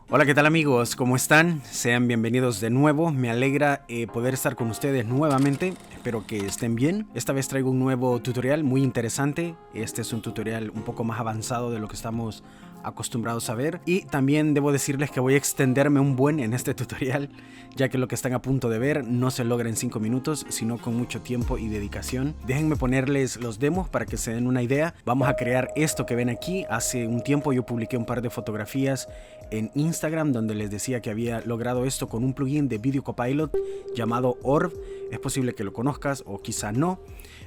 Hola, ¿qué tal amigos? ¿Cómo están? Sean bienvenidos de nuevo. Me alegra poder estar con ustedes nuevamente. Espero que estén bien. Esta vez traigo un nuevo tutorial muy interesante. Este es un tutorial un poco más avanzado de lo que estamos acostumbrados a ver. Y también debo decirles que voy a extenderme un buen en este tutorial, ya que lo que están a punto de ver no se logra en 5 minutos, sino con mucho tiempo y dedicación. Déjenme ponerles los demos para que se den una idea. Vamos a crear esto que ven aquí. Hace un tiempo yo publiqué un par de fotografías en Instagram donde les decía que había logrado esto con un plugin de Video Copilot llamado Orb. Es posible que lo conozcas o quizá no.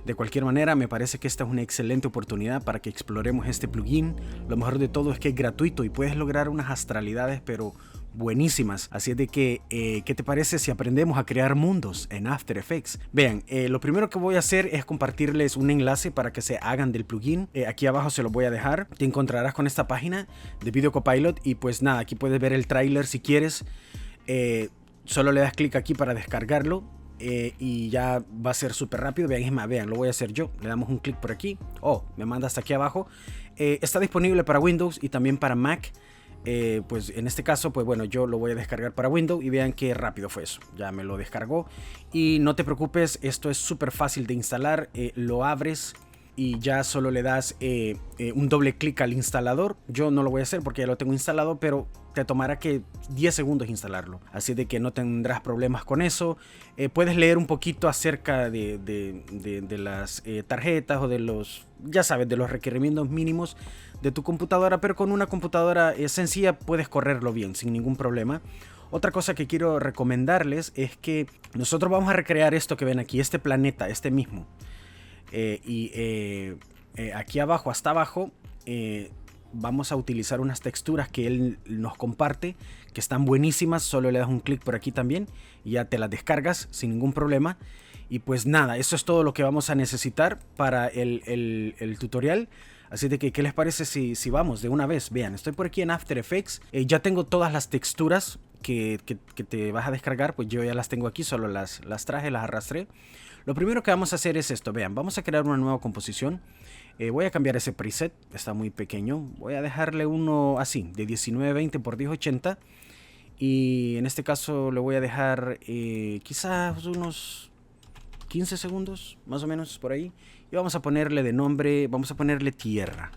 De cualquier manera, me parece que esta es una excelente oportunidad para que exploremos este plugin. Lo mejor de todo es que es gratuito y puedes lograr unas astralidades pero buenísimas. Así es de que, ¿qué te parece si aprendemos a crear mundos en After Effects? Vean, lo primero que voy a hacer es compartirles un enlace para que se hagan del plugin. Aquí abajo se lo voy a dejar. Te encontrarás con esta página de Video Copilot y pues nada, aquí puedes ver el tráiler si quieres. Solo le das clic aquí para descargarlo. Y ya va a ser súper rápido. Vean, es más, vean, lo voy a hacer yo. Le damos un clic por aquí. Oh, me manda hasta aquí abajo. Está disponible para Windows y también para Mac. Pues en este caso, pues bueno, yo lo voy a descargar para Windows y vean qué rápido fue eso. Ya me lo descargó. Y no te preocupes, esto es súper fácil de instalar. Lo abres y ya solo le das un doble clic al instalador. Yo no lo voy a hacer porque ya lo tengo instalado, pero te tomará que 10 segundos instalarlo, así de que no tendrás problemas con eso. Puedes leer un poquito acerca de las tarjetas o de los, ya sabes, de los requerimientos mínimos de tu computadora, pero con una computadora sencilla puedes correrlo bien sin ningún problema. Otra cosa que quiero recomendarles es que nosotros vamos a recrear esto que ven aquí, este planeta, este mismo. Aquí abajo, hasta abajo, vamos a utilizar unas texturas que él nos comparte, que están buenísimas. Solo le das un clic por aquí también y ya te las descargas sin ningún problema. Y pues nada, eso es todo lo que vamos a necesitar para el tutorial. Así de que, ¿qué les parece si vamos de una vez? Vean, estoy por aquí en After Effects. Ya tengo todas las texturas que te vas a descargar. Pues yo ya las tengo aquí, solo las traje, las arrastré. Lo primero que vamos a hacer es esto. Vean, vamos a crear una nueva composición. Voy a cambiar ese preset, está muy pequeño. Voy a dejarle uno así, de 1920 por 1080. Y en este caso le voy a dejar quizás unos 15 segundos, más o menos por ahí. Y vamos a ponerle de nombre, vamos a ponerle tierra.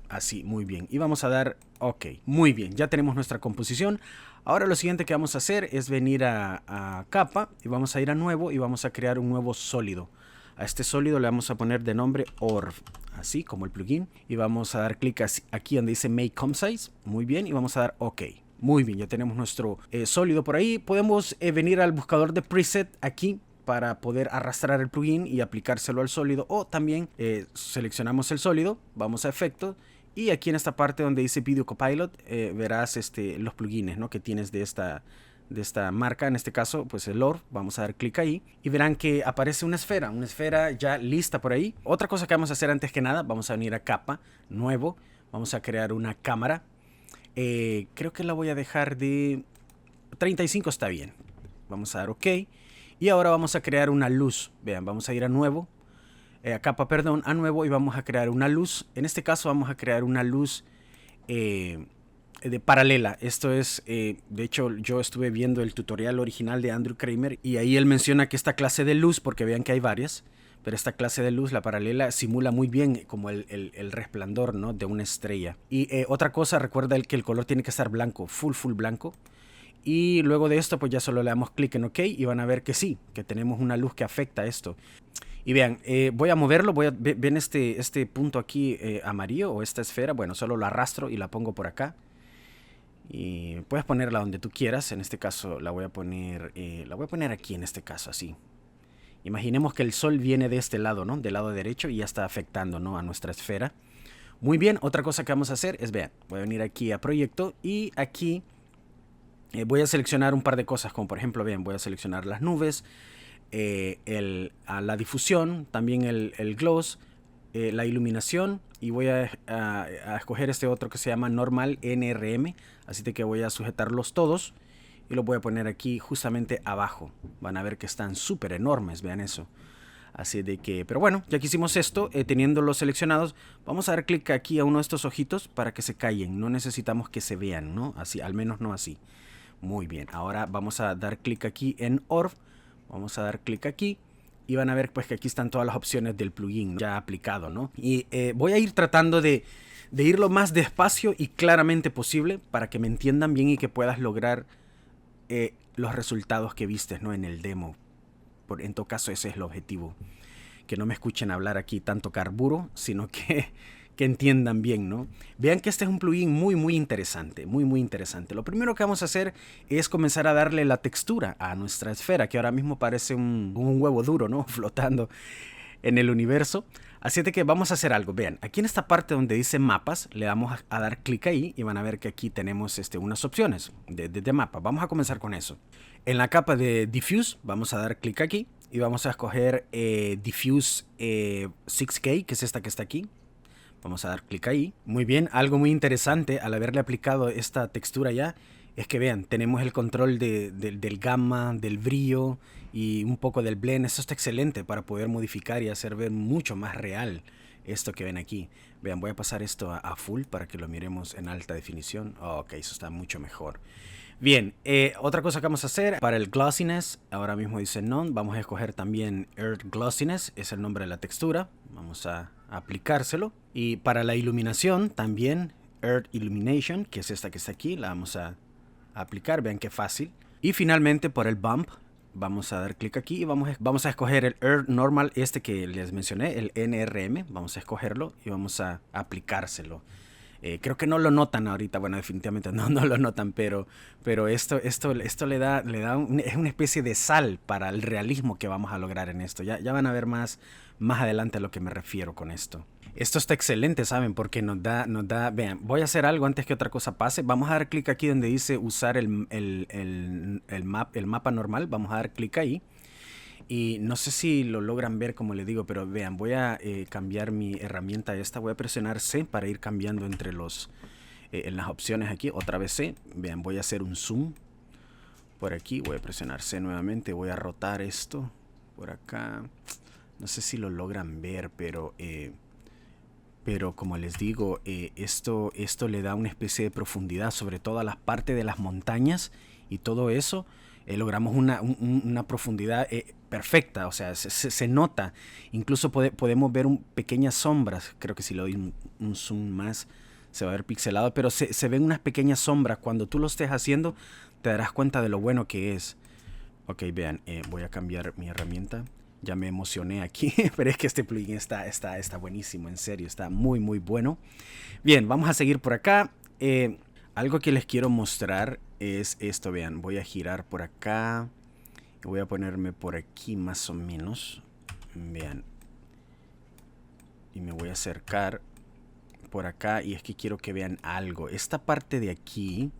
Así, muy bien. Y vamos a dar OK. Muy bien, ya tenemos nuestra composición. Ahora lo siguiente que vamos a hacer es venir a capa y vamos a ir a nuevo y vamos a crear un nuevo sólido. A este sólido le vamos a poner de nombre Orb, así como el plugin. Y vamos a dar clic aquí donde dice Make Composites. Muy bien, y vamos a dar OK. Muy bien, ya tenemos nuestro sólido por ahí. Podemos venir al buscador de preset aquí para poder arrastrar el plugin y aplicárselo al sólido, o también seleccionamos el sólido, vamos a efectos y aquí en esta parte donde dice Video Copilot verás los plugins, ¿no?, que tienes de esta marca. En este caso pues el Orb. Vamos a dar clic ahí y verán que aparece una esfera ya lista por ahí. Otra cosa que vamos a hacer antes que nada, vamos a venir a capa, nuevo, vamos a crear una cámara. Creo que la voy a dejar de 35, está bien. Vamos a dar OK. Y ahora vamos a crear una luz. Vean, vamos a ir a nuevo, a capa, perdón, a nuevo, y vamos a crear una luz. En este caso vamos a crear una luz de paralela. Esto es, de hecho, yo estuve viendo el tutorial original de Andrew Kramer y ahí él menciona que esta clase de luz, porque vean que hay varias, pero esta clase de luz, la paralela, simula muy bien como el resplandor, ¿no?, de una estrella. Y otra cosa, recuerda que el color tiene que estar blanco, full blanco. Y luego de esto pues ya solo le damos clic en OK y van a ver que sí, que tenemos una luz que afecta esto. Y vean, voy a moverlo, ven este punto aquí amarillo, o esta esfera. Bueno, solo lo arrastro y la pongo por acá. Y puedes ponerla donde tú quieras. En este caso la voy a poner aquí, en este caso, así. Imaginemos que el sol viene de este lado, ¿no?, del lado derecho, y ya está afectando, ¿no?, a nuestra esfera. Muy bien, otra cosa que vamos a hacer es, vean, voy a venir aquí a proyecto y aquí voy a seleccionar un par de cosas, como por ejemplo, bien, voy a seleccionar las nubes, la difusión, también el gloss, la iluminación, y voy a escoger este otro que se llama Normal NRM, así que voy a sujetarlos todos y los voy a poner aquí justamente abajo. Van a ver que están súper enormes, vean eso. Así de que, pero bueno, ya que hicimos esto, teniéndolos seleccionados, vamos a dar clic aquí a uno de estos ojitos para que se callen. No necesitamos que se vean, ¿no? Así, al menos no así. Muy bien, ahora vamos a dar clic aquí en Orb. Vamos a dar clic aquí. Y van a ver pues que aquí están todas las opciones del plugin, ¿no? Ya aplicado, ¿no? Y voy a ir tratando de ir lo más despacio y claramente posible para que me entiendan bien y que puedas lograr los resultados que vistes, ¿no? En el demo. En todo caso ese es el objetivo. Que no me escuchen hablar aquí tanto carburo, sino que entiendan bien, ¿no? Vean que este es un plugin muy interesante, muy interesante. Lo primero que vamos a hacer es comenzar a darle la textura a nuestra esfera, que ahora mismo parece un huevo duro, ¿no? Flotando en el universo. Así de que vamos a hacer algo. Vean, aquí en esta parte donde dice mapas, le damos a dar clic ahí y van a ver que aquí tenemos unas opciones de mapa. Vamos a comenzar con eso. En la capa de Diffuse vamos a dar clic aquí y vamos a escoger Diffuse 6K, que es esta que está aquí. Vamos a dar clic ahí. Muy bien, algo muy interesante al haberle aplicado esta textura ya es que vean, tenemos el control del gamma, del brillo y un poco del blend. Esto está excelente para poder modificar y hacer ver mucho más real esto que ven aquí. Vean, voy a pasar esto a full para que lo miremos en alta definición. Ok, eso está mucho mejor. Bien, otra cosa que vamos a hacer para el glossiness, ahora mismo dice none, vamos a escoger también Earth Glossiness, es el nombre de la textura, vamos a aplicárselo. Y para la iluminación también Earth Illumination, que es esta que está aquí, la vamos a aplicar, vean qué fácil. Y finalmente por el bump, vamos a dar clic aquí y vamos a escoger el Earth Normal, este que les mencioné, el NRM, vamos a escogerlo y vamos a aplicárselo. Creo que no lo notan ahorita, bueno, definitivamente no lo notan, pero esto le da es una especie de sal para el realismo que vamos a lograr en esto. Ya van a ver más adelante a lo que me refiero con esto. Esto está excelente, ¿saben? Porque nos da, vean, voy a hacer algo antes que otra cosa pase. Vamos a dar clic aquí donde dice usar el mapa normal, vamos a dar clic ahí. Y no sé si lo logran ver como les digo, pero vean, voy a cambiar mi herramienta esta. Voy a presionar C para ir cambiando entre en las opciones aquí. Otra vez C. Vean, voy a hacer un zoom por aquí. Voy a presionar C nuevamente. Voy a rotar esto por acá. No sé si lo logran ver, pero como les digo, esto le da una especie de profundidad sobre toda la parte de las montañas y todo eso. Logramos una profundidad perfecta, o sea, se nota. Incluso podemos ver pequeñas sombras. Creo que si le doy un zoom más se va a ver pixelado, pero se ven unas pequeñas sombras. Cuando tú lo estés haciendo te darás cuenta de lo bueno que es. Ok, vean, voy a cambiar mi herramienta. Ya me emocioné aquí, pero es que este plugin está buenísimo, en serio, está muy bueno. Bien, vamos a seguir por acá. Algo que les quiero mostrar es esto, vean, voy a girar por acá. Voy a ponerme por aquí más o menos. Vean. Y me voy a acercar por acá y es que quiero que vean algo. Esta parte de aquí,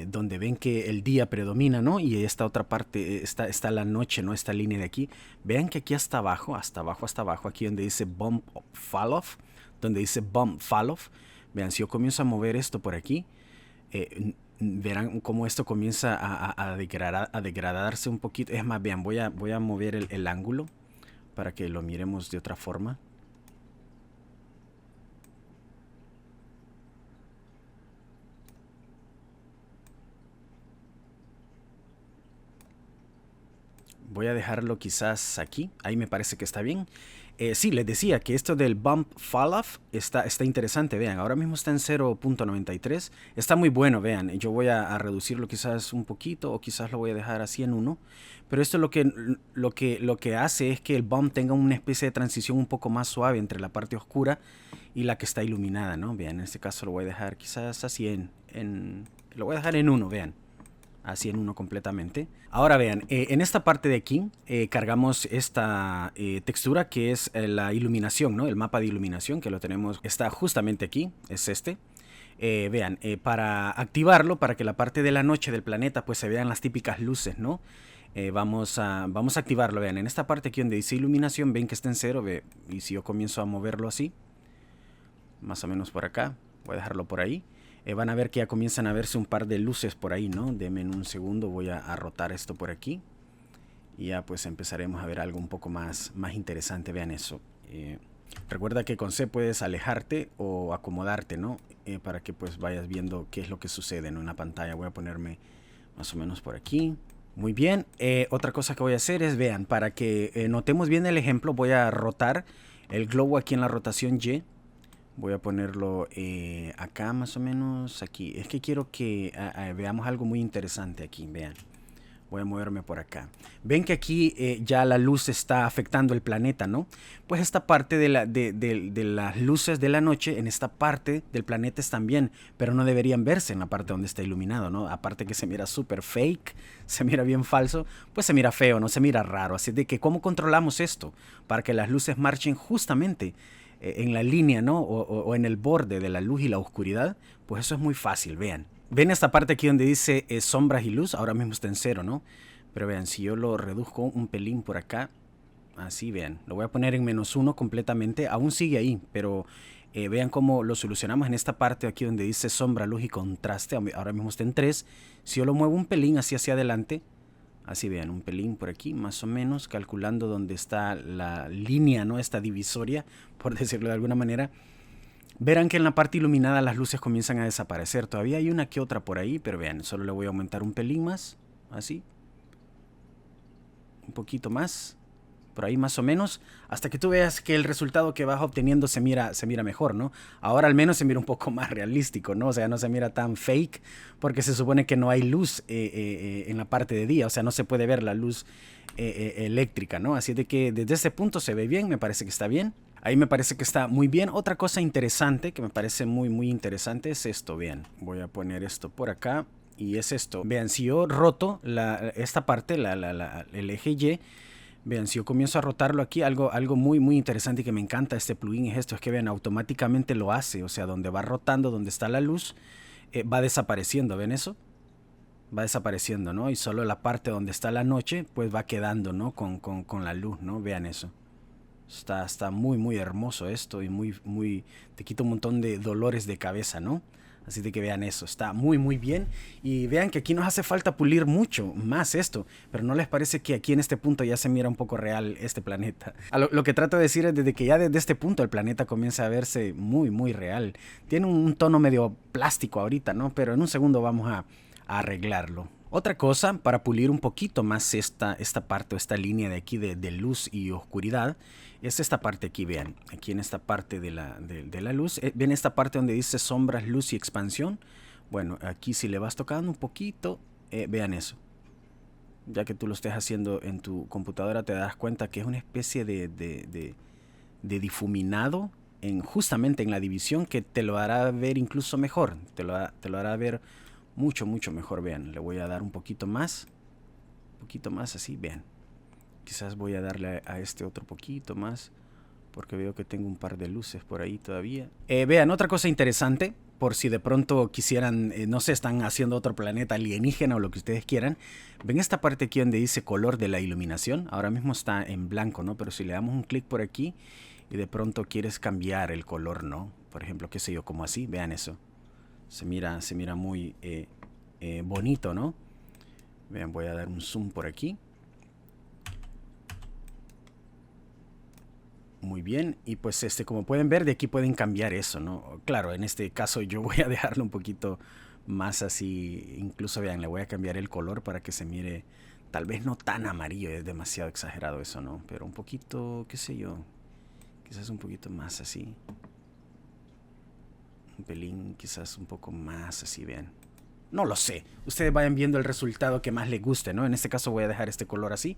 donde ven que el día predomina, ¿no? Y esta otra parte está la noche, ¿no? Esta línea de aquí. Vean que aquí hasta abajo, aquí donde dice Bump Fall Off, vean, si yo comienzo a mover esto por aquí, verán cómo esto comienza a degradarse un poquito. Es más, vean, voy a mover el ángulo para que lo miremos de otra forma. Voy a dejarlo quizás aquí. Ahí me parece que está bien. Sí, les decía que esto del Bump Fall Off está interesante. Vean, ahora mismo está en 0.93. Está muy bueno, vean. Yo voy a reducirlo quizás un poquito o quizás lo voy a dejar así en 1. Pero esto lo que hace es que el bump tenga una especie de transición un poco más suave entre la parte oscura y la que está iluminada, ¿no? Vean, en este caso lo voy a dejar quizás así lo voy a dejar en 1, vean. Así en 1 completamente. Ahora vean, en esta parte de aquí cargamos esta textura que es la iluminación, ¿no? El mapa de iluminación que lo tenemos, está justamente aquí, es este. Vean, para activarlo, para que la parte de la noche del planeta pues se vean las típicas luces, ¿no? Vamos a activarlo, vean, en esta parte aquí donde dice iluminación, ven que está en 0, y si yo comienzo a moverlo así, más o menos por acá, voy a dejarlo por ahí. Van a ver que ya comienzan a verse un par de luces por ahí, ¿no? Denme un segundo, voy a rotar esto por aquí. Y ya pues empezaremos a ver algo un poco más interesante. Vean eso. Recuerda que con C puedes alejarte o acomodarte, ¿no? Para que pues vayas viendo qué es lo que sucede en una pantalla. Voy a ponerme más o menos por aquí. Muy bien. Otra cosa que voy a hacer es, vean, para que notemos bien el ejemplo, voy a rotar el globo aquí en la rotación Y. Voy a ponerlo acá más o menos, aquí. Es que quiero que veamos algo muy interesante aquí, vean. Voy a moverme por acá. Ven que aquí ya la luz está afectando el planeta, ¿no? Pues esta parte de las luces de la noche, en esta parte del planeta están bien, pero no deberían verse en la parte donde está iluminado, ¿no? Aparte que se mira súper fake, se mira bien falso, pues se mira feo, ¿no? Se mira raro. Así de que, ¿cómo controlamos esto? Para que las luces marchen justamente en la línea, ¿no? O en el borde de la luz y la oscuridad. Pues eso es muy fácil, vean. Ven esta parte aquí donde dice sombras y luz, ahora mismo está en 0, ¿no? Pero vean, si yo lo reduzco un pelín por acá, así vean, lo voy a poner en -1 completamente, aún sigue ahí, pero vean cómo lo solucionamos en esta parte aquí donde dice sombra, luz y contraste, ahora mismo está en 3. Si yo lo muevo un pelín hacia adelante, así vean, un pelín por aquí, más o menos, calculando dónde está la línea, ¿no? Esta divisoria, por decirlo de alguna manera. Verán que en la parte iluminada las luces comienzan a desaparecer. Todavía hay una que otra por ahí, pero vean, solo le voy a aumentar un pelín más. Así. Un poquito más. Por ahí más o menos. Hasta que tú veas que el resultado que vas obteniendo se mira mejor, ¿no? Ahora al menos se mira un poco más realístico, ¿no? O sea, no se mira tan fake. Porque se supone que no hay luz en la parte de día. O sea, no se puede ver la luz eléctrica, ¿no? Así de que desde ese punto se ve bien. Me parece que está bien. Ahí me parece que está muy bien. Otra cosa interesante que me parece muy interesante es esto. Vean, voy a poner esto por acá. Y es esto. Vean, si yo roto esta parte, el eje Y. Vean, si yo comienzo a rotarlo aquí, algo muy interesante y que me encanta este plugin es esto. Es que vean, automáticamente lo hace. O sea, donde va rotando, donde está la luz, va desapareciendo. ¿Ven eso? Va desapareciendo, ¿no? Y solo la parte donde está la noche, pues va quedando, ¿no? Con la luz, ¿no? Vean eso. Está muy hermoso esto y te quita un montón de dolores de cabeza, ¿no? Así de que vean eso, está muy bien. Y vean que aquí nos hace falta pulir mucho más esto. Pero ¿no les parece que aquí en este punto ya se mira un poco real este planeta? Lo que trato de decir es desde que ya desde este punto el planeta comienza a verse muy real. Tiene un tono medio plástico ahorita, ¿no? Pero en un segundo vamos a arreglarlo. Otra cosa, para pulir un poquito más esta parte o esta línea de aquí de luz y oscuridad, es esta parte aquí, vean, aquí en esta parte de la luz, ven esta parte donde dice sombras, luz y expansión. Bueno, aquí si le vas tocando un poquito, vean eso. Ya que tú lo estés haciendo en tu computadora te das cuenta que es una especie de difuminado justamente en la división que te lo hará ver incluso mejor, te lo hará ver mucho mejor. Vean, le voy a dar un poquito más así, vean. Quizás voy a darle a este otro poquito más, porque veo que tengo un par de luces por ahí todavía. Vean, otra cosa interesante, por si de pronto quisieran, no sé, están haciendo otro planeta alienígena o lo que ustedes quieran. Ven esta parte aquí donde dice color de la iluminación. Ahora mismo está en blanco, ¿no? Pero si le damos un clic por aquí y de pronto quieres cambiar el color, ¿no? Por ejemplo, qué sé yo, como así, vean eso. Se mira muy bonito, ¿no? Vean, voy a dar un zoom por aquí. Muy bien, y pues como pueden ver, de aquí pueden cambiar eso, ¿no? Claro, en este caso yo voy a dejarlo un poquito más así, incluso vean, le voy a cambiar el color para que se mire, tal vez no tan amarillo, es demasiado exagerado eso, ¿no? Pero un poquito, qué sé yo, quizás un poquito más así. Un pelín, quizás un poco más así, vean. No lo sé, ustedes vayan viendo el resultado que más les guste, ¿no? En este caso voy a dejar este color así.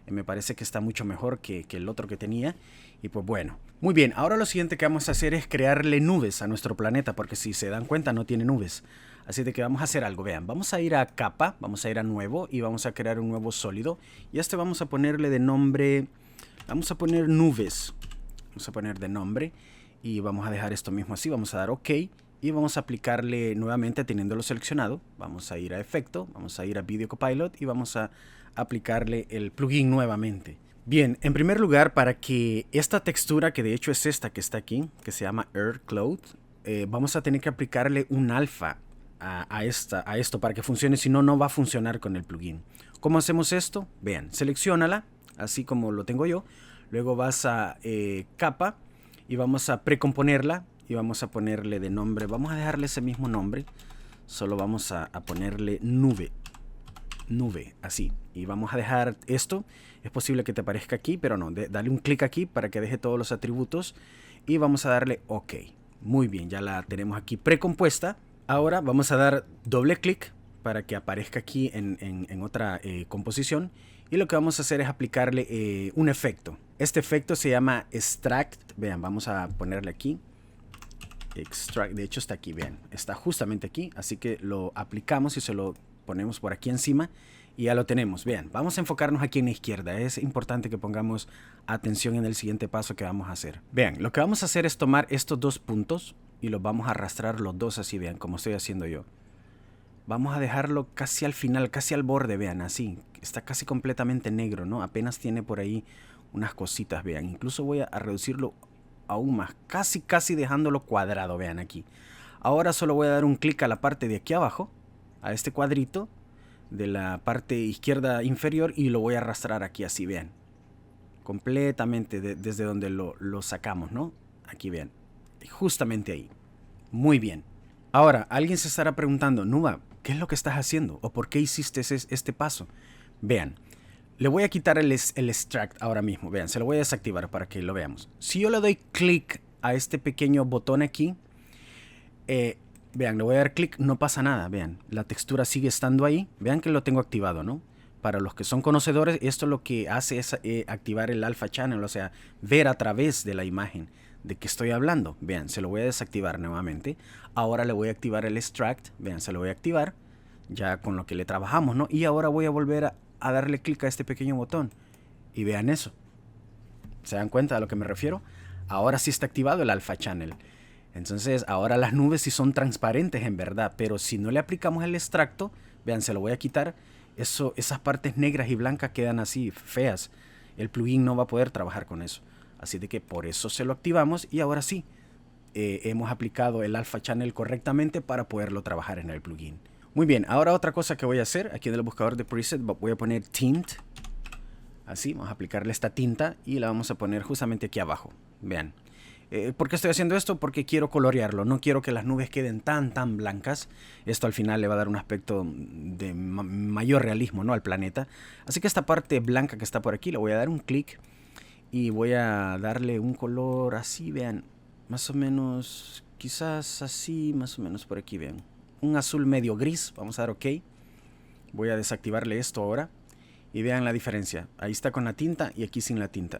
Me parece que está mucho mejor que el otro que tenía. Y pues bueno, muy bien, ahora lo siguiente que vamos a hacer es crearle nubes a nuestro planeta, porque si se dan cuenta no tiene nubes. Así de que vamos a hacer algo, vean, vamos a ir a capa, vamos a ir a nuevo y vamos a crear un nuevo sólido. Y a este vamos a ponerle de nombre, vamos a poner nubes. Vamos a poner de nombre y vamos a dejar esto mismo así, vamos a dar OK. Y vamos a aplicarle nuevamente teniéndolo seleccionado. Vamos a ir a efecto, vamos a ir a Video Copilot y vamos a aplicarle el plugin nuevamente. Bien, en primer lugar, para que esta textura, que de hecho es esta que está aquí, que se llama Air Cloud, vamos a tener que aplicarle un alfa a esto para que funcione, si no, no va a funcionar con el plugin. ¿Cómo hacemos esto? Vean, selecciónala, así como lo tengo yo. Luego vas a capa y vamos a precomponerla y vamos a ponerle de nombre, vamos a dejarle ese mismo nombre, solo vamos a ponerle nube, así. Y vamos a dejar esto, es posible que te aparezca aquí, pero no, dale un clic aquí para que deje todos los atributos y vamos a darle OK. Muy bien, ya la tenemos aquí precompuesta. Ahora vamos a dar doble clic para que aparezca aquí en otra composición. Y lo que vamos a hacer es aplicarle un efecto. Este efecto se llama Extract. Vean, vamos a ponerle aquí. Extract, de hecho está aquí, vean. Está justamente aquí. Así que lo aplicamos y se lo ponemos por aquí encima. Y ya lo tenemos. Vean, vamos a enfocarnos aquí en la izquierda. Es importante que pongamos atención en el siguiente paso que vamos a hacer. Vean, lo que vamos a hacer es tomar estos dos puntos y los vamos a arrastrar los dos así, vean, como estoy haciendo yo. Vamos a dejarlo casi al final, casi al borde, vean, así. Está casi completamente negro, ¿no? Apenas tiene por ahí unas cositas, vean. Incluso voy a reducirlo aún más, casi dejándolo cuadrado, vean aquí. Ahora solo voy a dar un clic a la parte de aquí abajo, a este cuadrito de la parte izquierda inferior y lo voy a arrastrar aquí así, vean. Completamente desde donde lo sacamos, ¿no? Aquí, vean. Justamente ahí. Muy bien. Ahora, alguien se estará preguntando, Nuba, ¿qué es lo que estás haciendo? ¿O por qué hiciste este paso? Vean, le voy a quitar el extract ahora mismo. Vean, se lo voy a desactivar para que lo veamos. Si yo le doy clic a este pequeño botón aquí, vean, le voy a dar clic, no pasa nada. Vean, la textura sigue estando ahí. Vean que lo tengo activado, ¿no? Para los que son conocedores, esto lo que hace es activar el Alpha Channel, o sea, ver a través de la imagen de que estoy hablando. Vean, se lo voy a desactivar nuevamente. Ahora le voy a activar el extract. Vean, se lo voy a activar. Ya con lo que le trabajamos, ¿no? Y ahora voy a volver a darle clic a este pequeño botón. Y vean eso. ¿Se dan cuenta a lo que me refiero? Ahora sí está activado el Alpha Channel. Entonces, ahora las nubes sí son transparentes en verdad. Pero si no le aplicamos el extracto, vean, se lo voy a quitar. Esas partes negras y blancas quedan así, feas. El plugin no va a poder trabajar con eso. Así de que por eso se lo activamos y ahora sí, hemos aplicado el Alpha Channel correctamente para poderlo trabajar en el plugin. Muy bien, ahora otra cosa que voy a hacer, aquí en el buscador de preset voy a poner tint. Así, vamos a aplicarle esta tinta y la vamos a poner justamente aquí abajo. Vean. ¿Por qué estoy haciendo esto? Porque quiero colorearlo. No quiero que las nubes queden tan blancas. Esto al final le va a dar un aspecto de mayor realismo, ¿no? Al planeta. Así que esta parte blanca que está por aquí, le voy a dar un clic. Y voy a darle un color así, vean. Más o menos, quizás así, más o menos por aquí, vean. Un azul medio gris. Vamos a dar OK. Voy a desactivarle esto ahora. Y vean la diferencia. Ahí está con la tinta y aquí sin la tinta.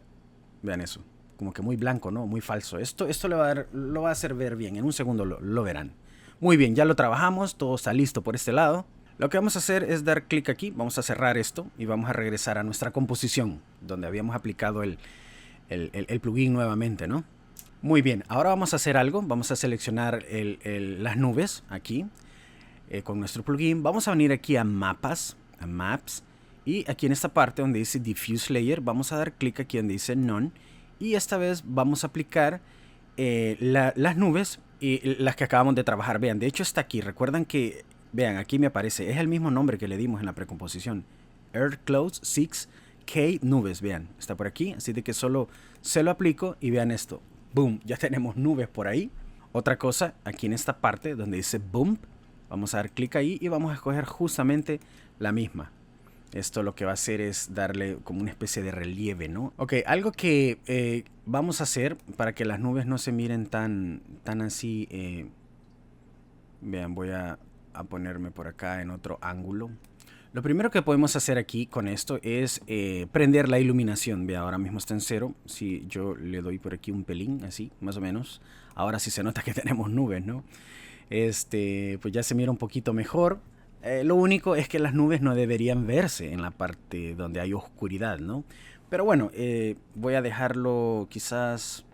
Vean eso. Como que muy blanco, ¿no? Muy falso. Esto lo va a hacer ver bien. En un segundo lo verán. Muy bien, ya lo trabajamos. Todo está listo por este lado. Lo que vamos a hacer es dar clic aquí. Vamos a cerrar esto y vamos a regresar a nuestra composición, donde habíamos aplicado el plugin nuevamente, ¿no? Muy bien, ahora vamos a hacer algo. Vamos a seleccionar las nubes aquí con nuestro plugin. Vamos a venir aquí a mapas, a maps. Y aquí en esta parte donde dice Diffuse Layer, vamos a dar clic aquí donde dice None. Y esta vez vamos a aplicar las nubes y las que acabamos de trabajar. Vean, de hecho está aquí. Recuerdan que, vean, aquí me aparece. Es el mismo nombre que le dimos en la precomposición. Earth Clouds 6K Nubes. Vean, está por aquí. Así de que solo se lo aplico y vean esto. Boom, ya tenemos nubes por ahí. Otra cosa, aquí en esta parte donde dice Boom, vamos a dar clic ahí y vamos a escoger justamente la misma. Esto lo que va a hacer es darle como una especie de relieve, ¿no? Ok, algo que vamos a hacer para que las nubes no se miren tan así. Vean, voy a ponerme por acá en otro ángulo. Lo primero que podemos hacer aquí con esto es prender la iluminación. Vean, ahora mismo está en 0. Si yo le doy por aquí un pelín, así, más o menos. Ahora sí se nota que tenemos nubes, ¿no? Pues ya se mira un poquito mejor. Lo único es que las nubes no deberían verse en la parte donde hay oscuridad, ¿no? Pero bueno, voy a dejarlo quizás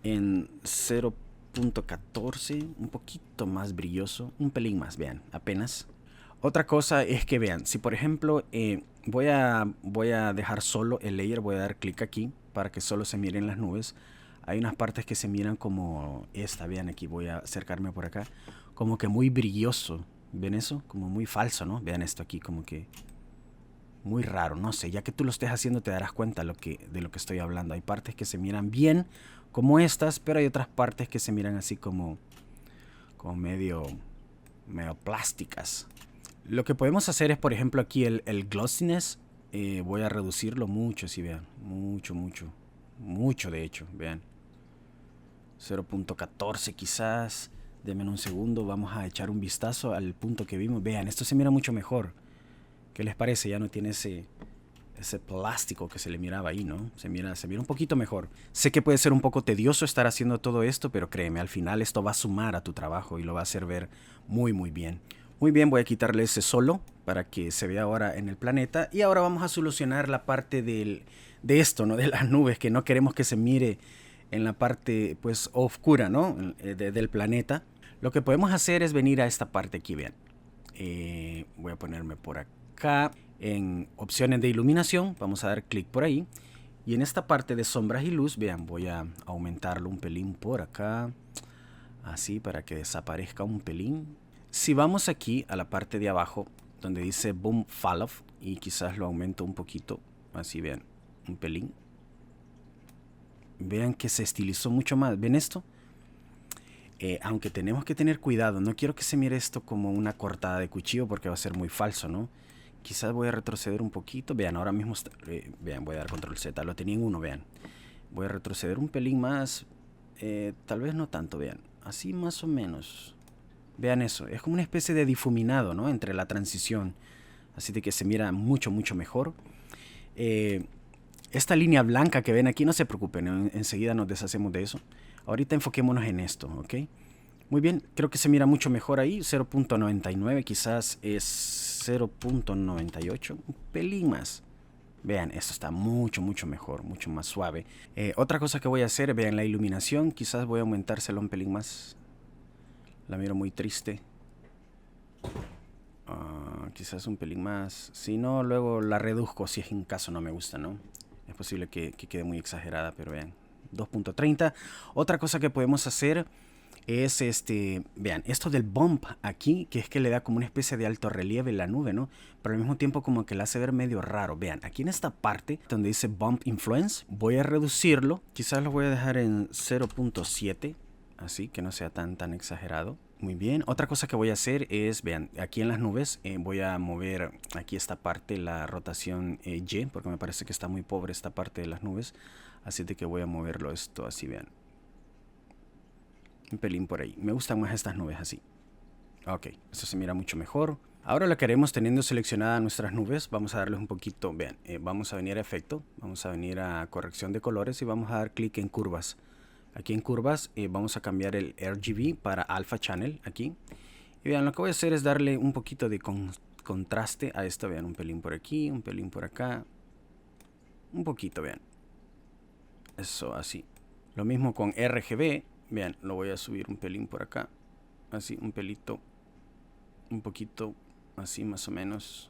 en 0.14, un poquito más brilloso, un pelín más, vean, apenas. Otra cosa es que vean, si por ejemplo voy a dejar solo el layer, voy a dar clic aquí para que solo se miren las nubes. Hay unas partes que se miran como esta, vean aquí, voy a acercarme por acá. como que muy brilloso. ¿Ven eso? Como muy falso, ¿no? Vean esto aquí, como que muy raro, no sé. Ya que tú lo estés haciendo te darás cuenta de lo que estoy hablando. Hay partes que se miran bien, como estas, pero hay otras partes que se miran así como medio plásticas. Lo que podemos hacer es, por ejemplo, aquí el glossiness. Voy a reducirlo mucho, si vean. Mucho de hecho, vean. 0.14 quizás. Denme un segundo, vamos a echar un vistazo al punto que vimos. Vean, esto se mira mucho mejor. ¿Qué les parece? Ya no tiene ese plástico que se le miraba ahí, ¿no? Se mira un poquito mejor. Sé que puede ser un poco tedioso estar haciendo todo esto, pero créeme, al final esto va a sumar a tu trabajo y lo va a hacer ver muy bien. Muy bien, voy a quitarle ese solo para que se vea ahora en el planeta. Y ahora vamos a solucionar la parte de esto, ¿no? De las nubes, que no queremos que se mire en la parte, pues, oscura, ¿no? Del planeta. Lo que podemos hacer es venir a esta parte aquí, vean. Voy a ponerme por acá. En opciones de iluminación, vamos a dar clic por ahí. Y en esta parte de sombras y luz, vean, voy a aumentarlo un pelín por acá. Así, para que desaparezca un pelín. Si vamos aquí a la parte de abajo, donde dice Boom Fall Off, y quizás lo aumento un poquito, así vean, un pelín. Vean que se estilizó mucho más. ¿Ven esto? Aunque tenemos que tener cuidado, no quiero que se mire esto como una cortada de cuchillo porque va a ser muy falso, ¿no? Quizás voy a retroceder un poquito. Vean, ahora mismo, vean, voy a dar control Z, lo tenía en 1, vean. Voy a retroceder un pelín más, tal vez no tanto, vean, así más o menos. Vean eso, es como una especie de difuminado, ¿no? Entre la transición, así de que se mira mucho mejor. Esta línea blanca que ven aquí, no se preocupen, enseguida nos deshacemos de eso. Ahorita enfoquémonos en esto, ¿ok? Muy bien, creo que se mira mucho mejor ahí. 0.99, quizás es 0.98, un pelín más. Vean, esto está mucho mejor, mucho más suave. Otra cosa que voy a hacer, vean la iluminación. Quizás voy a aumentársela un pelín más. La miro muy triste. Quizás un pelín más. Si no, luego la reduzco si es en caso no me gusta, ¿no? Es posible que quede muy exagerada, pero vean. 2.30. Otra cosa que podemos hacer es vean, esto del bump aquí, que es que le da como una especie de alto relieve en la nube, ¿no? Pero al mismo tiempo como que la hace ver medio raro. Vean, aquí en esta parte donde dice bump influence, voy a reducirlo. Quizás lo voy a dejar en 0.7, así que no sea tan exagerado. Muy bien, otra cosa que voy a hacer es, vean, aquí en las nubes voy a mover aquí esta parte, la rotación Y, porque me parece que está muy pobre esta parte de las nubes. Así de que voy a moverlo esto así, vean. Un pelín por ahí. Me gustan más estas nubes así. Ok, eso se mira mucho mejor. Ahora lo que haremos teniendo seleccionadas nuestras nubes, vamos a darles un poquito, vean, vamos a venir a efecto, vamos a venir a corrección de colores y vamos a dar clic en curvas. Aquí en curvas vamos a cambiar el RGB para Alpha Channel aquí. Y vean, lo que voy a hacer es darle un poquito de contraste a esto. Vean, un pelín por aquí, un pelín por acá. Un poquito, vean. Eso, así. Lo mismo con RGB. Vean, lo voy a subir un pelín por acá. Así, un pelito. Un poquito, así más o menos.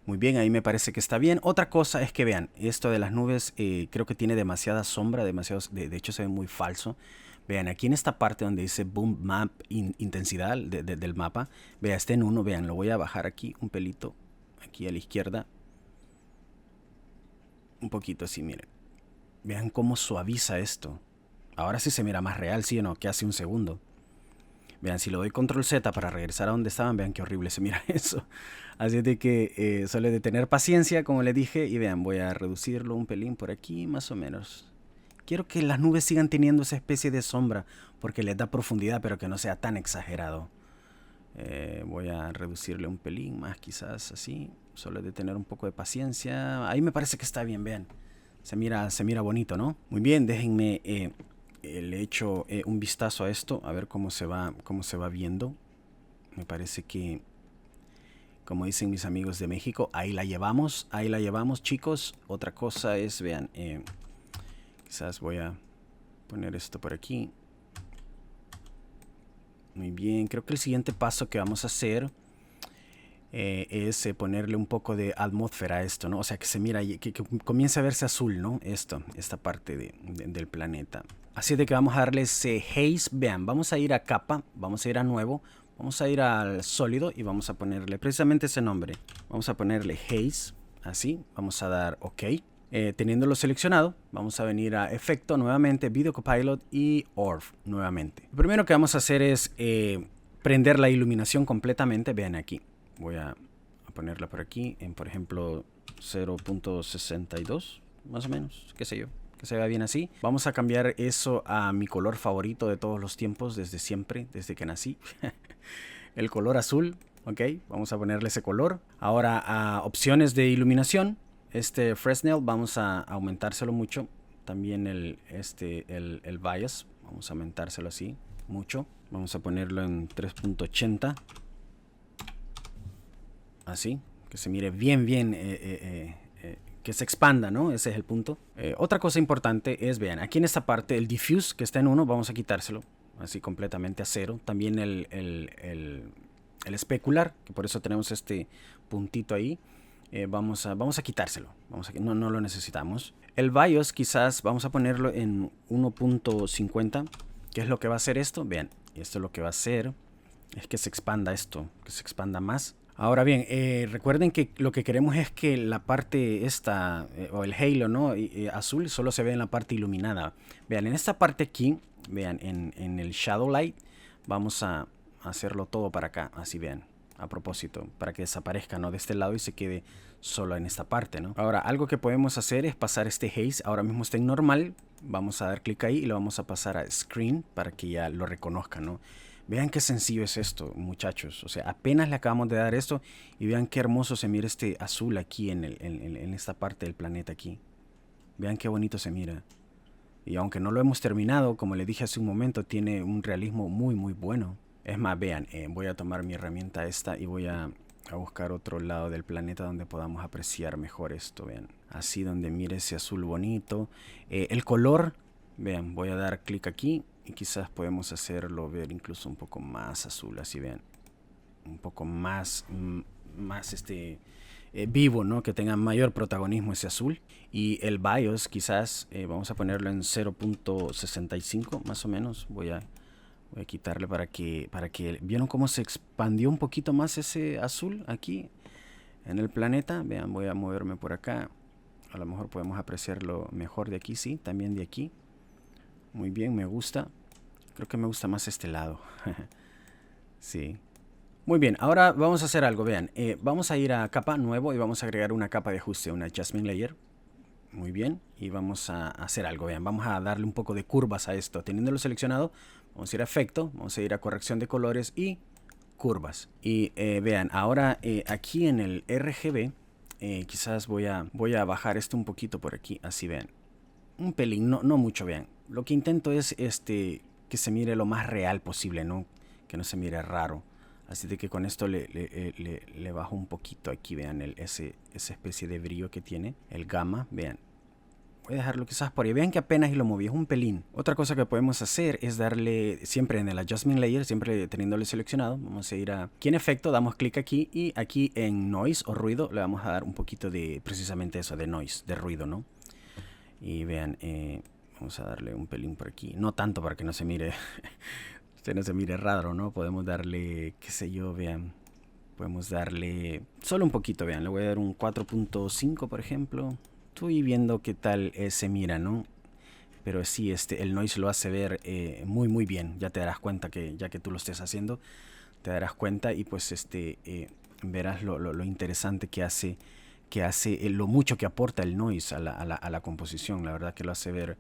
Muy bien, ahí me parece que está bien. Otra cosa es que vean, esto de las nubes creo que tiene demasiada sombra, de hecho se ve muy falso. Vean, aquí en esta parte donde dice Boom Map intensidad del mapa, vean, está en 1, vean, lo voy a bajar aquí un pelito, aquí a la izquierda. Un poquito así, miren. Vean cómo suaviza esto. Ahora sí se mira más real, ¿sí o no? Que hace un segundo. Vean, si le doy control Z para regresar a donde estaban, vean qué horrible se mira eso. Así de que solo de tener paciencia, como les dije. Y vean, voy a reducirlo un pelín por aquí, más o menos. Quiero que las nubes sigan teniendo esa especie de sombra, porque les da profundidad, pero que no sea tan exagerado. Voy a reducirle un pelín más, quizás así. Solo de tener un poco de paciencia. Ahí me parece que está bien, vean. Se mira bonito, ¿no? Muy bien, déjenme... le echo un vistazo a esto, a ver cómo se va viendo. Me parece que, como dicen mis amigos de México, ahí la llevamos, chicos. Otra cosa es, vean, quizás voy a poner esto por aquí. Muy bien, creo que el siguiente paso que vamos a hacer es ponerle un poco de atmósfera a esto, ¿no? O sea, que se mira, que comience a verse azul, ¿no? Esta parte del planeta. Así de que vamos a darle ese haze. Vean, vamos a ir a capa, vamos a ir a nuevo, vamos a ir al sólido y vamos a ponerle precisamente ese nombre. Vamos a ponerle haze, así, vamos a dar OK. Teniéndolo seleccionado, vamos a venir a efecto nuevamente, video copilot y orb nuevamente. Lo primero que vamos a hacer es prender la iluminación completamente. Vean aquí, voy a ponerla por aquí en, por ejemplo, 0.62 más o menos, qué sé yo, que se vea bien así. Vamos a cambiar eso a mi color favorito de todos los tiempos, desde siempre, desde que nací. El color azul, ok, vamos a ponerle ese color. Ahora a opciones de iluminación, este Fresnel vamos a aumentárselo mucho. También el bias, vamos a aumentárselo así, mucho. Vamos a ponerlo en 3.80. Así, que se mire bien, que se expanda, ¿no? Ese es el punto. Otra cosa importante es, vean, aquí en esta parte, el diffuse que está en 1, vamos a quitárselo, así completamente a 0. También el especular, que por eso tenemos este puntito ahí, vamos a quitárselo. No lo necesitamos. El BIOS quizás vamos a ponerlo en 1.50. ¿Qué es lo que va a hacer esto? Vean, esto lo que va a hacer es que se expanda esto, que se expanda más. Ahora bien, recuerden que lo que queremos es que la parte esta, o el halo, ¿no? Azul, solo se ve en la parte iluminada. Vean, en esta parte aquí, vean, en el shadow light, vamos a hacerlo todo para acá, así vean, a propósito, para que desaparezca, ¿no? De este lado y se quede solo en esta parte, ¿no? Ahora, algo que podemos hacer es pasar este haze, ahora mismo está en normal, vamos a dar clic ahí y lo vamos a pasar a screen para que ya lo reconozca, ¿no? Vean qué sencillo es esto, muchachos. O sea, apenas le acabamos de dar esto y vean qué hermoso se mira este azul aquí en esta parte del planeta aquí. Vean qué bonito se mira. Y aunque no lo hemos terminado, como le dije hace un momento, tiene un realismo muy, muy bueno. Es más, vean, voy a tomar mi herramienta esta y voy a buscar otro lado del planeta donde podamos apreciar mejor esto. Vean, así donde mire ese azul bonito. El color, vean, voy a dar clic aquí. Y quizás podemos hacerlo ver incluso un poco más azul, así vean. Un poco más vivo, ¿no? Que tenga mayor protagonismo ese azul. Y el BIOS quizás vamos a ponerlo en 0.65 más o menos. Voy a quitarle para que ¿vieron cómo se expandió un poquito más ese azul aquí en el planeta? Vean, voy a moverme por acá. A lo mejor podemos apreciarlo mejor de aquí, sí, también de aquí. Muy bien, me gusta. Creo que me gusta más este lado. Sí. Muy bien, ahora vamos a hacer algo. Vean, vamos a ir a capa nuevo y vamos a agregar una capa de ajuste, una adjustment layer. Muy bien, y vamos a hacer algo. Vean, vamos a darle un poco de curvas a esto. Teniéndolo seleccionado, vamos a ir a efecto, vamos a ir a corrección de colores y curvas. Y vean, ahora aquí en el RGB, quizás voy a bajar esto un poquito por aquí. Así vean. Un pelín, no mucho, vean. Lo que intento es que se mire lo más real posible, ¿no? Que no se mire raro. Así de que con esto le bajo un poquito aquí, vean, esa especie de brillo que tiene, el gamma, vean. Voy a dejarlo quizás por ahí. Vean que apenas lo moví, es un pelín. Otra cosa que podemos hacer es darle, siempre en el Adjustment Layer, siempre teniéndole seleccionado, vamos a ir aquí en efecto, damos clic aquí y aquí en Noise o ruido le vamos a dar un poquito de, precisamente eso, de noise, de ruido, ¿no? Y vean, vamos a darle un pelín por aquí. No tanto para que no se mire, no se mire raro, ¿no? Podemos darle, qué sé yo, vean. Podemos darle solo un poquito, vean. Le voy a dar un 4.5, por ejemplo. Estoy viendo qué tal se mira, ¿no? Pero sí, el noise lo hace ver muy, muy bien. Ya te darás cuenta que, ya que tú lo estés haciendo, te darás cuenta y pues verás lo interesante que hace lo mucho que aporta el noise a la composición. La verdad que lo hace ver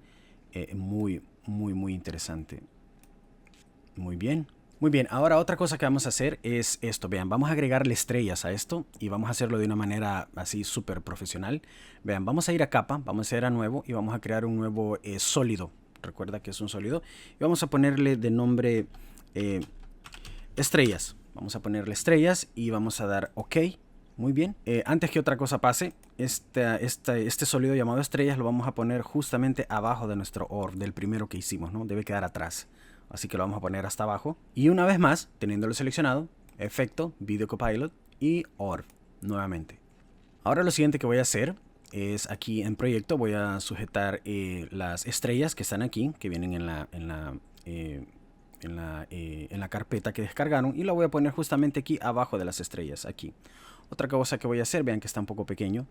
muy, muy, muy interesante. Muy bien. Muy bien, ahora otra cosa que vamos a hacer es esto. Vean, vamos a agregarle estrellas a esto y vamos a hacerlo de una manera así súper profesional. Vean, vamos a ir a capa, vamos a ir a nuevo y vamos a crear un nuevo sólido. Recuerda que es un sólido. Y vamos a ponerle de nombre estrellas. Vamos a ponerle estrellas y vamos a dar OK. Muy bien. Antes que otra cosa pase, este sólido llamado estrellas lo vamos a poner justamente abajo de nuestro orb, del primero que hicimos, ¿no? Debe quedar atrás. Así que lo vamos a poner hasta abajo. Y una vez más, teniéndolo seleccionado, efecto, video copilot y orb nuevamente. Ahora lo siguiente que voy a hacer es aquí en proyecto. Voy a sujetar las estrellas que están aquí, que vienen en la carpeta que descargaron, y lo voy a poner justamente aquí abajo de las estrellas, aquí. Otra cosa que voy a hacer, vean que está un poco pequeño.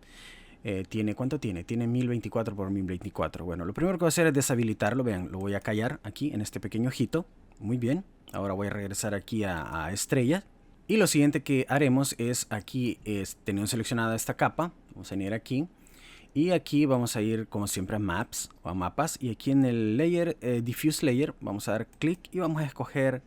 ¿Cuánto tiene? Tiene 1024 por 1024. Bueno, lo primero que voy a hacer es deshabilitarlo. Vean, lo voy a callar aquí en este pequeño ojito. Muy bien. Ahora voy a regresar aquí a estrellas. Y lo siguiente que haremos es aquí, teniendo seleccionada esta capa, vamos a venir aquí. Y aquí vamos a ir como siempre a Maps o a Mapas. Y aquí en el Layer, Diffuse Layer, vamos a dar clic y vamos a escoger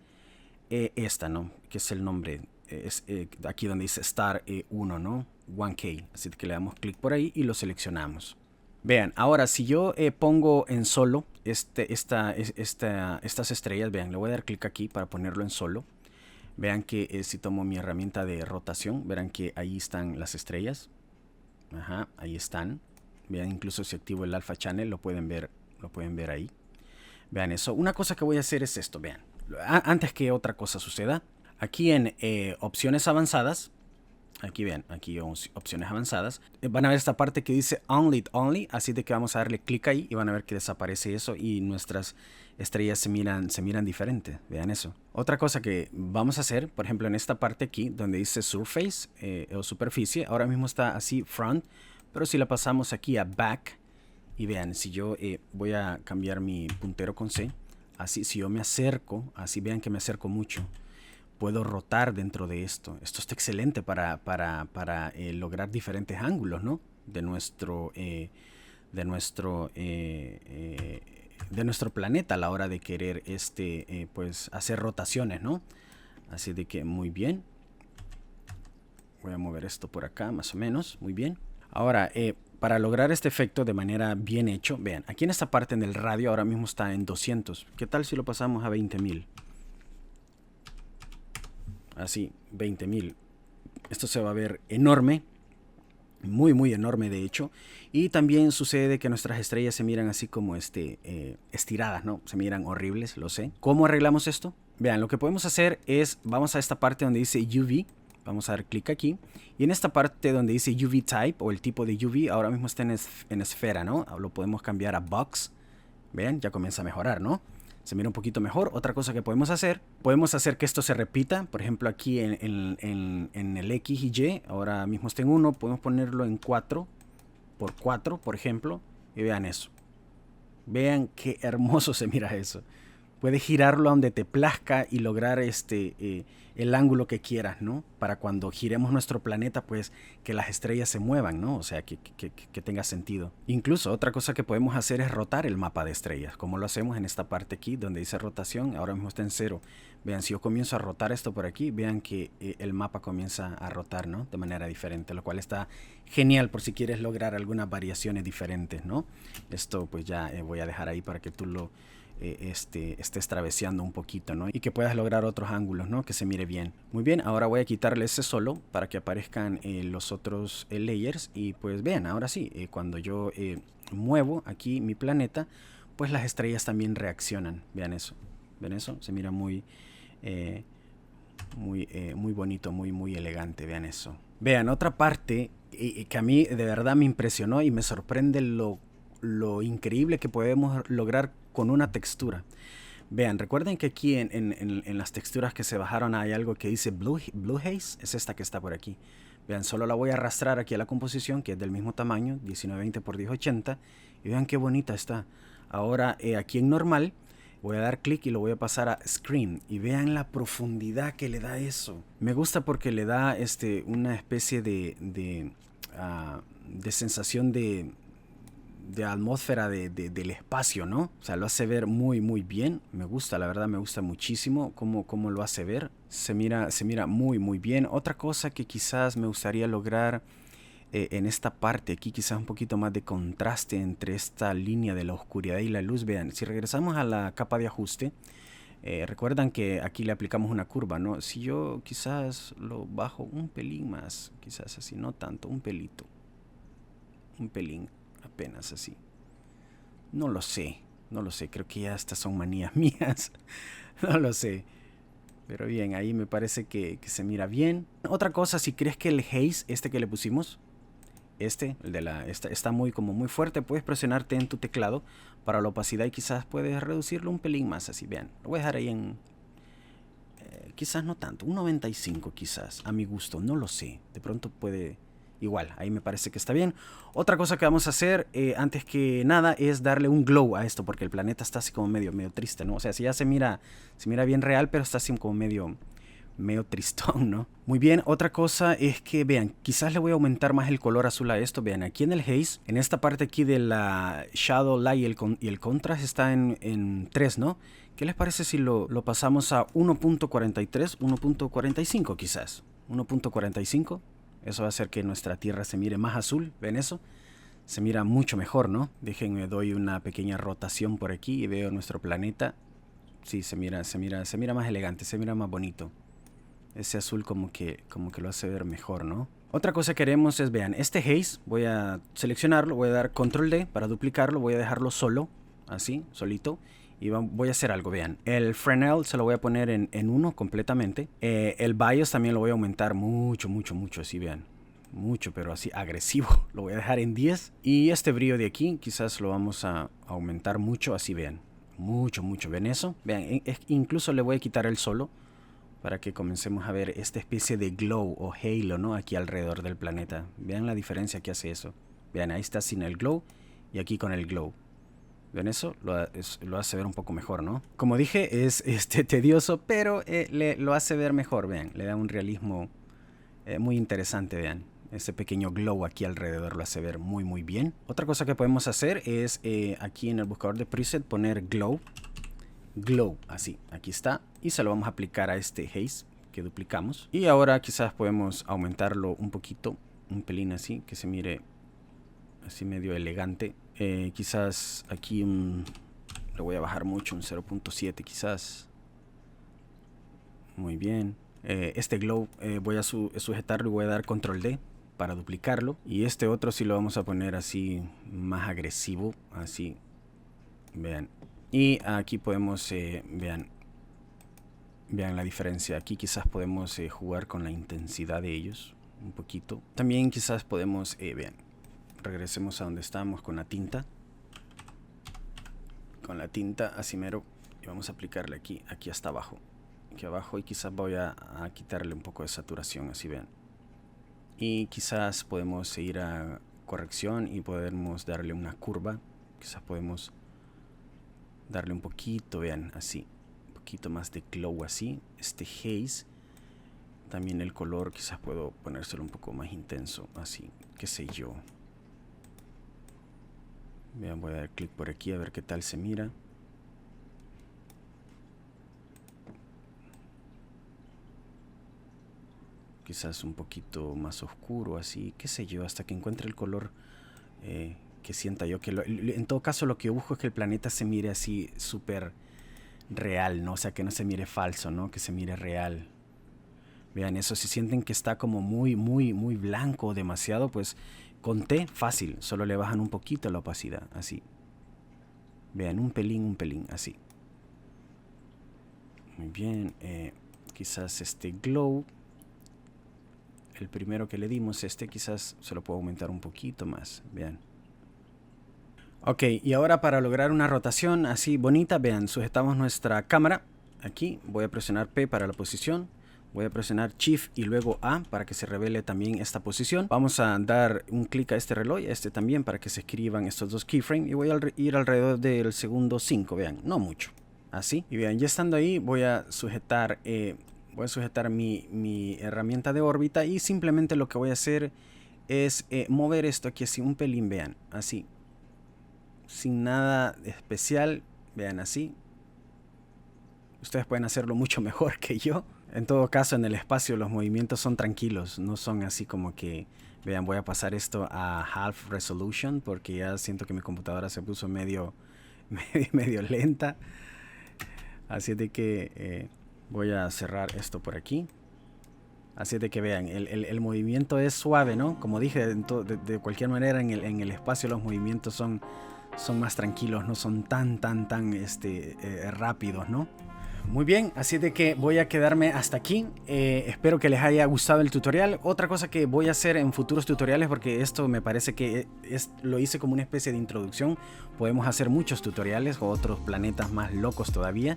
esta, ¿no? Que es el nombre. Es aquí donde dice Star 1, ¿no? 1K. Así que le damos clic por ahí y lo seleccionamos. Vean, ahora si yo pongo en solo estas estrellas, vean, le voy a dar clic aquí para ponerlo en solo. Vean que si tomo mi herramienta de rotación, verán que ahí están las estrellas. Ajá, ahí están. Vean, incluso si activo el Alpha Channel lo pueden ver ahí. Vean eso. Una cosa que voy a hacer es esto, vean. Antes que otra cosa suceda, aquí en opciones avanzadas, aquí vean, aquí opciones avanzadas, van a ver esta parte que dice Only, así de que vamos a darle clic ahí y van a ver que desaparece eso y nuestras estrellas se miran diferente. Vean eso. Otra cosa que vamos a hacer, por ejemplo, en esta parte aquí donde dice Surface o superficie, ahora mismo está así Front, pero si la pasamos aquí a Back, y vean, si yo voy a cambiar mi puntero con C, así si yo me acerco, así vean que me acerco mucho, puedo rotar dentro de esto. Esto está excelente para lograr diferentes ángulos, ¿no? De nuestro planeta a la hora de querer pues hacer rotaciones, ¿no? Así de que muy bien. Voy a mover esto por acá más o menos, muy bien. Ahora, para lograr este efecto de manera bien hecho, vean, aquí en esta parte en el radio ahora mismo está en 200. ¿Qué tal si lo pasamos a 20.000? Así, 20.000. Esto se va a ver enorme, muy enorme de hecho. Y también sucede que nuestras estrellas se miran así como estiradas, ¿no? Se miran horribles, lo sé. ¿Cómo arreglamos esto? Vean, lo que podemos hacer es, vamos a esta parte donde dice UV. Vamos a dar clic aquí. Y en esta parte donde dice UV Type o el tipo de UV, ahora mismo está en esfera, ¿no? Lo podemos cambiar a Box. Vean, ya comienza a mejorar, ¿no? Se mira un poquito mejor. Otra cosa que podemos hacer que esto se repita. Por ejemplo, aquí en el X y Y, ahora mismo está en 1. Podemos ponerlo en 4 por 4, por ejemplo. Y vean eso. Vean qué hermoso se mira eso. Puedes girarlo a donde te plazca y lograr el ángulo que quieras, ¿no? Para cuando giremos nuestro planeta, pues que las estrellas se muevan, ¿no? O sea, que tenga sentido. Incluso otra cosa que podemos hacer es rotar el mapa de estrellas, como lo hacemos en esta parte aquí, donde dice rotación. Ahora mismo está en 0. Vean, si yo comienzo a rotar esto por aquí, vean que el mapa comienza a rotar, ¿no? De manera diferente, lo cual está genial por si quieres lograr algunas variaciones diferentes, ¿no? Esto pues ya voy a dejar ahí para que tú lo estés traveseando un poquito, ¿no? Y que puedas lograr otros ángulos, ¿no? Que se mire bien. Muy bien, ahora voy a quitarle ese solo para que aparezcan los otros layers. Y pues vean, ahora sí, cuando yo muevo aquí mi planeta, pues las estrellas también reaccionan. Vean eso. ¿Ven eso? Se mira muy bonito, muy elegante. Vean eso. Vean, otra parte que a mí de verdad me impresionó y me sorprende lo increíble que podemos lograr con una textura. Vean, recuerden que aquí en las texturas que se bajaron hay algo que dice Blue Haze. Es esta que está por aquí. Vean, solo la voy a arrastrar aquí a la composición, que es del mismo tamaño, 1920 por 1080. Y vean qué bonita está. Ahora aquí en normal voy a dar clic y lo voy a pasar a Screen. Y vean la profundidad que le da eso. Me gusta porque le da una especie de sensación de atmósfera del espacio, ¿no? O sea, lo hace ver muy bien. Me gusta, la verdad me gusta muchísimo cómo lo hace ver. Se mira muy bien. Otra cosa que quizás me gustaría lograr en esta parte aquí, quizás un poquito más de contraste entre esta línea de la oscuridad y la luz. Vean, si regresamos a la capa de ajuste, recuerdan que aquí le aplicamos una curva, ¿no? Si yo quizás lo bajo un pelín más, quizás así, no tanto, un pelito, un pelín, apenas así. No lo sé, creo que ya estas son manías mías, no lo sé. Pero bien, ahí me parece que se mira bien. Otra cosa, si crees que el haze, que le pusimos, el de está muy como muy fuerte. Puedes presionarte en tu teclado para la opacidad y quizás puedes reducirlo un pelín más, así. Vean, lo voy a dejar ahí en quizás no tanto, un 95 quizás, a mi gusto, no lo sé. De pronto puede, igual, ahí me parece que está bien. Otra cosa que vamos a hacer antes que nada es darle un glow a esto, porque el planeta está así como medio triste, ¿no? O sea, si ya se mira bien real, pero está así como medio tristón, ¿no? Muy bien, otra cosa es que, vean, quizás le voy a aumentar más el color azul a esto. Vean, aquí en el haze, en esta parte aquí de la shadow light y el contrast está en 3, ¿no? ¿Qué les parece si lo pasamos a 1.43, 1.45 quizás? 1.45. Eso va a hacer que nuestra Tierra se mire más azul. ¿Ven eso? Se mira mucho mejor, ¿no? Déjenme, doy una pequeña rotación por aquí y veo nuestro planeta. Sí, se mira más elegante, se mira más bonito. Ese azul como que lo hace ver mejor, ¿no? Otra cosa que haremos es, vean, este haze, voy a seleccionarlo, voy a dar control D para duplicarlo, voy a dejarlo solo, así, solito. Y voy a hacer algo, vean. El Fresnel se lo voy a poner en 1 completamente. El BIOS también lo voy a aumentar mucho, así, vean. Mucho, pero así agresivo. Lo voy a dejar en 10. Y este brillo de aquí quizás lo vamos a aumentar mucho, así, vean. Mucho, ¿ven eso? Vean, incluso le voy a quitar el solo para que comencemos a ver esta especie de glow o halo, ¿no? Aquí alrededor del planeta. Vean la diferencia que hace eso. Vean, ahí está sin el glow y aquí con el glow. ¿Ven eso? Lo hace ver un poco mejor, ¿no? Como dije, es tedioso, pero lo hace ver mejor, vean. Le da un realismo muy interesante, vean. Ese pequeño glow aquí alrededor lo hace ver muy bien. Otra cosa que podemos hacer es aquí en el buscador de preset poner glow. Glow, así, aquí está. Y se lo vamos a aplicar a este haze que duplicamos. Y ahora quizás podemos aumentarlo un poquito, un pelín así, que se mire así medio elegante. Quizás aquí lo voy a bajar mucho, un 0.7 quizás. Muy bien. Este glow voy a sujetarlo y voy a dar control D para duplicarlo. Y este otro sí lo vamos a poner así más agresivo, así. Vean. Y aquí podemos, vean la diferencia. Aquí quizás podemos jugar con la intensidad de ellos un poquito. También quizás podemos, vean. Regresemos a donde estábamos con la tinta. Con la tinta así mero. Y vamos a aplicarle aquí hasta abajo. Aquí abajo, y quizás voy a quitarle un poco de saturación, así vean. Y quizás podemos ir a corrección y podemos darle una curva. Quizás podemos darle un poquito, vean, así. Un poquito más de glow así. Este haze. También el color quizás puedo ponérselo un poco más intenso, así, qué sé yo. Vean, voy a dar clic por aquí a ver qué tal se mira. Quizás un poquito más oscuro, así, qué sé yo, hasta que encuentre el color que sienta yo. En todo caso, lo que busco es que el planeta se mire así súper real, ¿no? O sea, que no se mire falso, ¿no? Que se mire real. Vean eso, si sienten que está como muy blanco, demasiado, pues con T, fácil, solo le bajan un poquito la opacidad, así. Vean, un pelín, así. Muy bien, quizás este glow, el primero que le dimos, quizás se lo puedo aumentar un poquito más, vean. Ok, y ahora para lograr una rotación así bonita, vean, sujetamos nuestra cámara, aquí, voy a presionar P para la posición. Voy a presionar Shift y luego A para que se revele también esta posición. Vamos a dar un clic a este reloj, a también, para que se escriban estos dos keyframes. Y voy a ir alrededor del segundo 5, vean, no mucho. Así. Y vean, ya estando ahí, voy a sujetar mi herramienta de órbita. Y simplemente lo que voy a hacer es mover esto aquí así un pelín, vean, así. Sin nada especial, vean, así. Ustedes pueden hacerlo mucho mejor que yo. En todo caso, en el espacio los movimientos son tranquilos, no son así como que, vean, voy a pasar esto a half resolution porque ya siento que mi computadora se puso medio lenta. Así de que voy a cerrar esto por aquí. Así de que vean, el movimiento es suave, ¿no? Como dije, de cualquier manera en el espacio los movimientos son más tranquilos, no son tan rápidos, ¿no? Muy bien, así de que voy a quedarme hasta aquí. Espero que les haya gustado el tutorial. Otra cosa que voy a hacer en futuros tutoriales, porque esto me parece que lo hice como una especie de introducción, podemos hacer muchos tutoriales o otros planetas más locos todavía.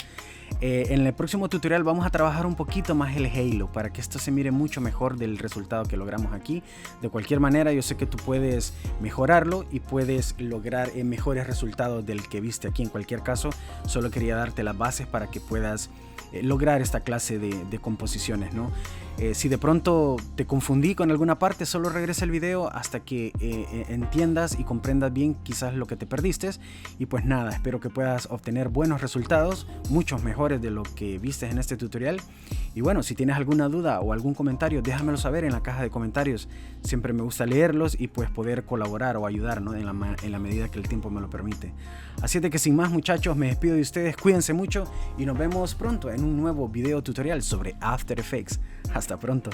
En el próximo tutorial vamos a trabajar un poquito más el Halo para que esto se mire mucho mejor del resultado que logramos aquí. De cualquier manera, yo sé que tú puedes mejorarlo y puedes lograr mejores resultados del que viste aquí. En cualquier caso, solo quería darte las bases para que puedas lograr esta clase de composiciones, ¿no? Si de pronto te confundí con alguna parte, solo regresa el video hasta que entiendas y comprendas bien quizás lo que te perdiste. Y pues nada, espero que puedas obtener buenos resultados, muchos mejores de lo que viste en este tutorial. Y bueno, si tienes alguna duda o algún comentario, déjamelo saber en la caja de comentarios. Siempre me gusta leerlos y pues poder colaborar o ayudar, ¿no? en la medida que el tiempo me lo permite. Así de que sin más, muchachos, me despido de ustedes, cuídense mucho y nos vemos pronto en un nuevo video tutorial sobre After Effects. Hasta pronto.